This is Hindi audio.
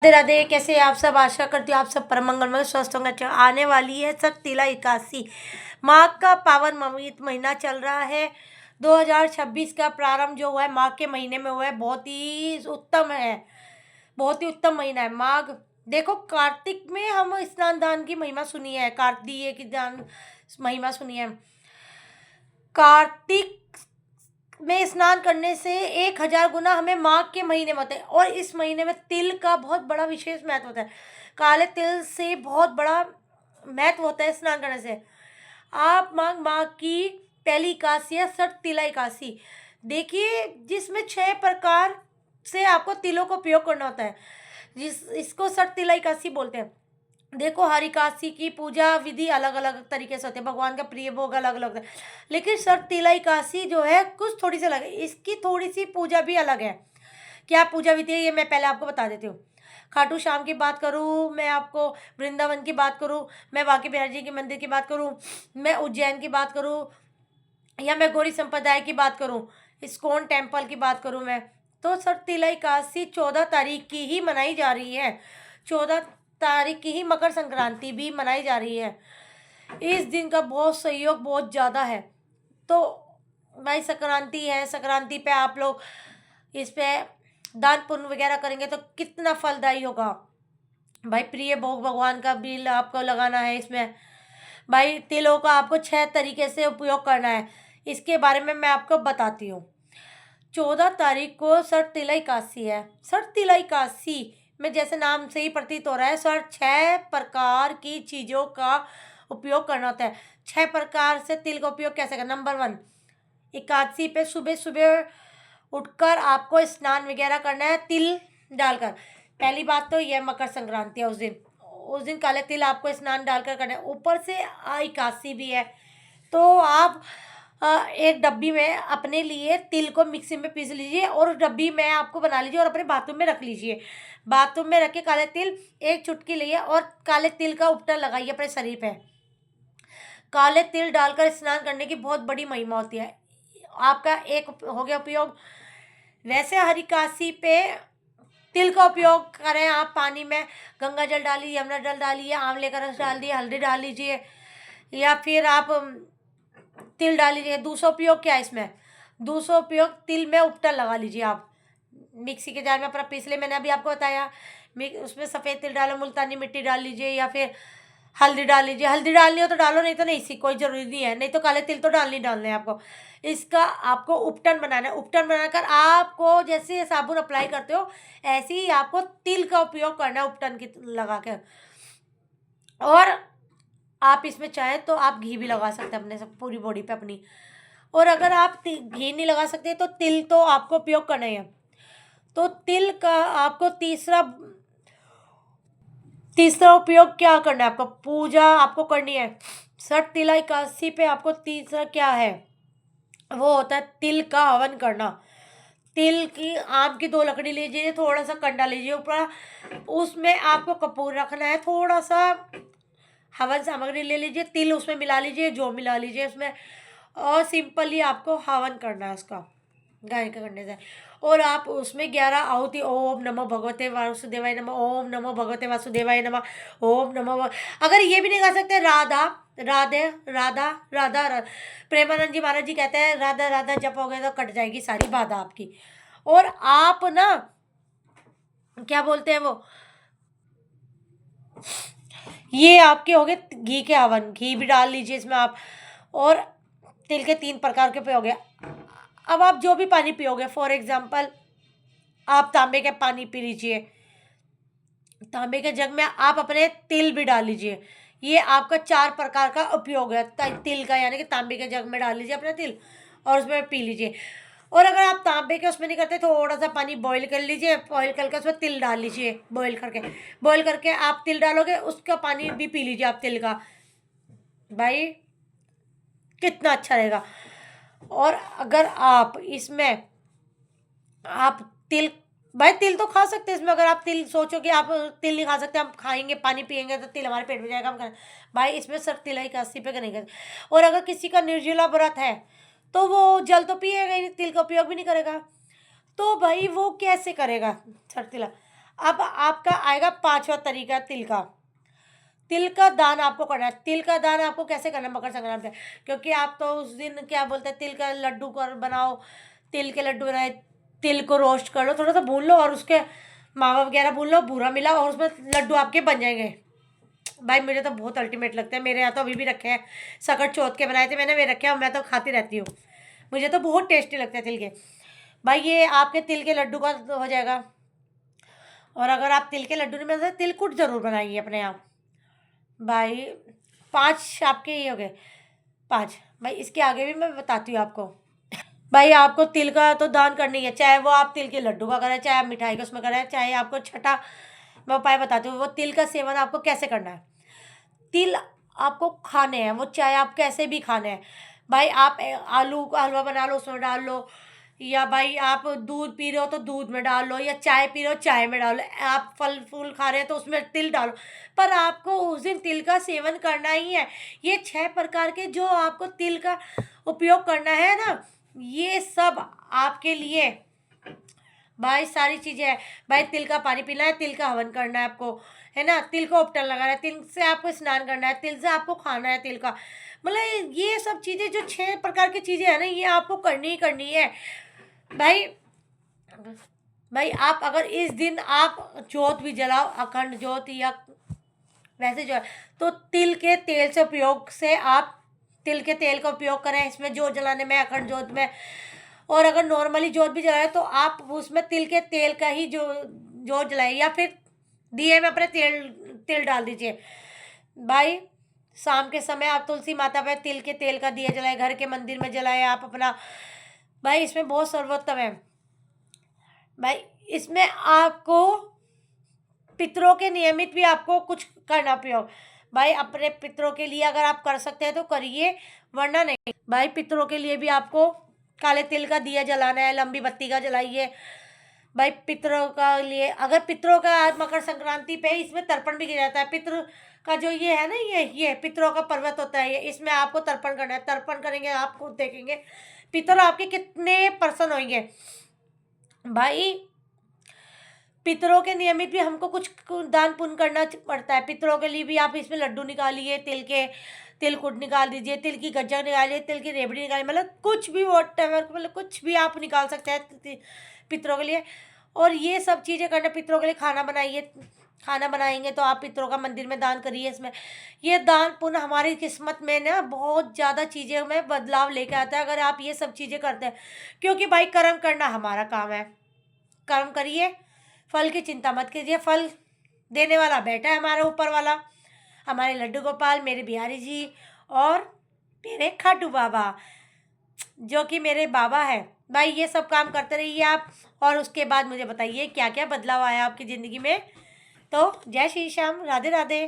राधे राधे। कैसे हैं आप सब? आशा करती हूँ आप सब परम मंगलमय स्वस्थ होंगे। अच्छा, आने वाली है सततिला एकादशी। माघ का पावन महीना चल रहा है। 2026 का प्रारंभ जो हुआ है माघ के महीने में हुआ है, बहुत ही उत्तम है। बहुत ही उत्तम महीना है माघ। देखो, कार्तिक में हम स्नान दान की महिमा सुनी है, कार्तिक की दान महिमा सुनी है। कार्तिक में स्नान करने से 1000 गुना हमें माघ के महीने में होते हैं। और इस महीने में तिल का बहुत बड़ा विशेष महत्व होता है। काले तिल से बहुत बड़ा महत्व होता है स्नान करने से। आप माघ माह की पहली एकादशी है सततिला एकादशी। देखिए, जिसमें 6 प्रकार से आपको तिलों का उपयोग करना होता है, इसको सततिला एकादशी बोलते हैं। देखो, हर एकादशी की पूजा विधि अलग अलग तरीके से होती है, भगवान का प्रिय भोग अलग अलग होता है। लेकिन सततिला एकादशी जो है कुछ थोड़ी सी अलग है, इसकी थोड़ी सी पूजा भी अलग है। क्या पूजा विधि है ये मैं पहले आपको बता देती हूँ। खाटू श्याम की बात करूँ, मैं आपको वृंदावन की बात करूँ, मैं बांके बिहारी जी के मंदिर की बात करूँ, मैं उज्जैन की बात करूँ, या मैं गौरी संप्रदाय की बात करूँ, इस्कॉन टेम्पल की बात करूँ मैं, तो सततिला एकादशी 14 तारीख की ही मनाई जा रही है। 14 तारीख की ही मकर संक्रांति भी मनाई जा रही है। इस दिन का बहुत सहयोग बहुत ज़्यादा है। तो भाई, संक्रांति है, संक्रांति पे आप लोग इस पे दान पुण्य वगैरह करेंगे तो कितना फलदायी होगा। भाई, प्रिय भोग भगवान का बिल आपको लगाना है इसमें। भाई, तिलों का आपको 6 तरीके से उपयोग करना है, इसके बारे में मैं आपको बताती हूँ। 14 तारीख को सततिला एकादशी है। सततिला एकादशी में जैसे नाम से ही प्रतीत हो रहा है, 6 प्रकार की चीज़ों का उपयोग करना होता है। 6 प्रकार से तिल का उपयोग कैसे करना? नंबर 1, एकादशी पे सुबह सुबह उठकर आपको स्नान वगैरह करना है तिल डालकर। पहली बात तो यह मकर संक्रांति है, उस दिन काले तिल आपको स्नान डालकर करना है। ऊपर से एकादशी भी है, तो आप एक डब्बी में अपने लिए तिल को मिक्सी में पीस लीजिए और डब्बी में आपको बना लीजिए और अपने बाथरूम में रख लीजिए। बाथरूम में रख के काले तिल एक चुटकी लिए और काले तिल का उपटन लगाइए अपने शरीर पे। काले तिल डालकर स्नान करने की बहुत बड़ी महिमा होती है। आपका एक हो गया उपयोग। वैसे हरी काशी पे तिल का उपयोग करें आप पानी में, गंगा जल डालिए, यमुना जल डालिए, आंवले का रस डाल दिए, हल्दी डाल लीजिए, या फिर आप तिल डाल लीजिए। दूसरा उपयोग क्या है इसमें? दूसरा उपयोग, तिल में उपटन लगा लीजिए आप। मिक्सी के जार में अपना पीस ले, मैंने अभी आपको बताया। उसमें सफ़ेद तिल डालो, मुल्तानी मिट्टी डाल लीजिए, या फिर हल्दी डाल लीजिए। हल्दी डालनी हो तो डालो, नहीं तो नहीं, सी कोई ज़रूरी नहीं है। नहीं तो काले तिल तो डालने हैं आपको। इसका आपको उपटन बनाना है। उपटन बनाकर आपको जैसे साबुन अप्लाई करते हो ऐसे ही आपको तिल का उपयोग करना है उपटन की लगा कर। और आप इसमें चाहें तो आप घी भी लगा सकते हैं अपने सब पूरी बॉडी पे अपनी। और अगर आप घी नहीं लगा सकते तो तिल तो आपको उपयोग करना ही है। तो तिल का आपको तीसरा उपयोग क्या करना है? आपको पूजा आपको करनी है। सततिला एकादशी पे आपको तीसरा क्या है? वो होता है तिल का हवन करना। तिल की आम की 2 लकड़ी लीजिए, थोड़ा सा कंडा लीजिए ऊपर, उसमें आपको कपूर रखना है, थोड़ा सा हवन सामग्री ले लीजिए, तिल उसमें मिला लीजिए, जो मिला लीजिए उसमें, और सिंपली आपको हवन करना है उसका गाय के कंडे से। और आप उसमें 11 आहुति, ओम नमो भगवते वासुदेवाय नमः, ओम नमो भगवते वासुदेवाय नमः, ओम नमो अगर ये भी नहीं गा सकते, राधा राधे राधा राधा प्रेमानंद जी महाराज जी कहते हैं राधा राधा जपोगे तो कट जाएगी सारी बाधा आपकी। और आप ना, क्या बोलते हैं वो, ये आपके हो गए घी के हवन। घी भी डाल लीजिए इसमें आप। और तिल के 3 प्रकार के पे हो गए। अब आप जो भी पानी पियोगे, फॉर एग्जाम्पल आप तांबे के पानी पी लीजिए, तांबे के जग में आप अपने तिल भी डाल लीजिए। ये आपका 4 प्रकार का उपयोग है तिल का, यानी कि तांबे के जग में डाल लीजिए अपना तिल और उसमें पी लीजिए। और अगर आप तांबे के उसमें नहीं करते, थोड़ा सा पानी बॉईल कर लीजिए, बॉईल करके उसमें तिल डाल लीजिए। बॉईल करके आप तिल डालोगे, उसका पानी भी पी लीजिए आप तिल का। भाई, कितना अच्छा रहेगा। और अगर आप इसमें आप तिल, भाई तिल तो खा सकते हैं इसमें। अगर आप तिल सोचो कि आप तिल नहीं खा सकते, हम खाएंगे पानी पिएंगे तो तिल हमारे पेट में जाएगा, हम करें। भाई, इसमें सिर्फ तिल एकादशी पे नहीं करते। और अगर किसी का निर्जला व्रत है तो वो जल तो पिएगा ही नहीं, तिल का उपयोग भी नहीं करेगा। तो भाई वो कैसे करेगा सर तिला? अब आपका आएगा पांचवा तरीका तिल का। तिल का दान आपको करना है। तिल का दान आपको कैसे करना है मकर संक्रांति पे, क्योंकि आप तो उस दिन क्या बोलते हैं, तिल का लड्डू कर बनाओ, तिल के लड्डू बनाए, तिल को रोस्ट कर लो, थोड़ा सा भून लो और उसके मावा वगैरह भून लो, बूरा मिला और उसमें लड्डू आपके बन जाएंगे। भाई मुझे तो बहुत अल्टीमेट लगता है, मेरे यहाँ तो अभी भी रखे हैं, सकट चौथ के बनाए थे मैंने, वे रखे हैं और मैं तो खाती रहती हूँ। मुझे तो बहुत टेस्टी लगते हैं तिल के। भाई ये आपके तिल के लड्डू का हो जाएगा। और अगर आप तिल के लड्डू नहीं बना सकते, तिलकुट ज़रूर बनाइए अपने यहाँ। भाई 5 आपके ये हो गए, 5। भाई इसके आगे भी मैं बताती हूँ आपको। भाई आपको तिल का तो दान करनी है, चाहे वो आप तिल के लड्डू का करें, चाहे आप मिठाई का उसमें करें, चाहे आपको छठा, मैं उपाय बताती हूँ वो तिल का सेवन आपको कैसे करना है। तिल आपको खाने हैं, वो चाहे आप कैसे भी खाने हैं। भाई आप आलू का हलवा बना लो, उसमें डाल लो, या भाई आप दूध पी रहे हो तो दूध में डाल लो, या चाय पी रहे हो चाय में डालो, आप फल फूल खा रहे हो तो उसमें तिल डालो। पर आपको उस दिन तिल का सेवन करना ही है। ये 6 प्रकार के जो आपको तिल का उपयोग करना है ना, ये सब आपके लिए भाई सारी चीज़ें हैं। भाई तिल का पानी पीना है, तिल का हवन करना है आपको, है ना, तिल को उपटन लगाना है, तिल से आपको स्नान करना है, तिल से आपको खाना है तिल का, मतलब ये सब चीज़ें जो 6 प्रकार की चीज़ें हैं ना, ये आपको करनी ही करनी है। भाई भाई आप अगर इस दिन आप जोत भी जलाओ, अखंड जोत या वैसे जो है, तो तिल के तेल से उपयोग से आप तिल के तेल का उपयोग करें इसमें जोत जलाने में, अखंड जोत में। और अगर नॉर्मली जोत भी जलाए तो आप उसमें तिल के तेल का ही जो जोत जलाए, या फिर दिए में अपने तेल तिल डाल दीजिए। भाई शाम के समय आप तुलसी माता पे तिल के तेल का दिया जलाए, घर के मंदिर में जलाए आप अपना। भाई इसमें बहुत सर्वोत्तम है। भाई इसमें आपको पितरों के नियमित भी आपको कुछ करना उपयोग। भाई अपने पितरों के लिए अगर आप कर सकते हैं तो करिए, वरना नहीं। भाई पितरों के लिए भी आपको काले तिल का दिया जलाना है, लंबी बत्ती का जलाइए। भाई पितरों का लिए, अगर पितरों का आज मकर संक्रांति पे इसमें तर्पण भी किया जाता है। पितृ का जो ये है ना, ये पितरों का पर्वत होता है, ये इसमें आपको तर्पण करना है। तर्पण करेंगे आप खुद देखेंगे पितर आपके कितने प्रसन्न होंगे। भाई पितरों के नियमित भी हमको कुछ दान पुण्य करना पड़ता है। पितरों के लिए भी आप इसमें लड्डू निकालिए, तिल के तिलकुट निकाल दीजिए, तिल की गज्जा निकालिए, तिल की रेबड़ी निकालिए, मतलब कुछ भी वॉटएवर, मतलब कुछ भी आप निकाल सकते हैं पितरों के लिए। और ये सब चीज़ें करना, पितरों के लिए खाना बनाइए, खाना बनाएंगे तो आप पितरों का मंदिर में दान करिए। इसमें ये दान पुण्य हमारी किस्मत में ना बहुत ज़्यादा चीज़ें में बदलाव लेके आता है, अगर आप ये सब चीज़ें करते हैं। क्योंकि भाई कर्म करना हमारा काम है, कर्म करिए, फल की चिंता मत कीजिए, फल देने वाला बैठा है हमारा ऊपर वाला, हमारे लड्डू गोपाल, मेरे बिहारी जी और मेरे खाटू बाबा जो कि मेरे बाबा है। भाई ये सब काम करते रहिए आप, और उसके बाद मुझे बताइए क्या क्या बदलाव आया आपकी ज़िंदगी में। तो जय श्री श्याम, राधे राधे।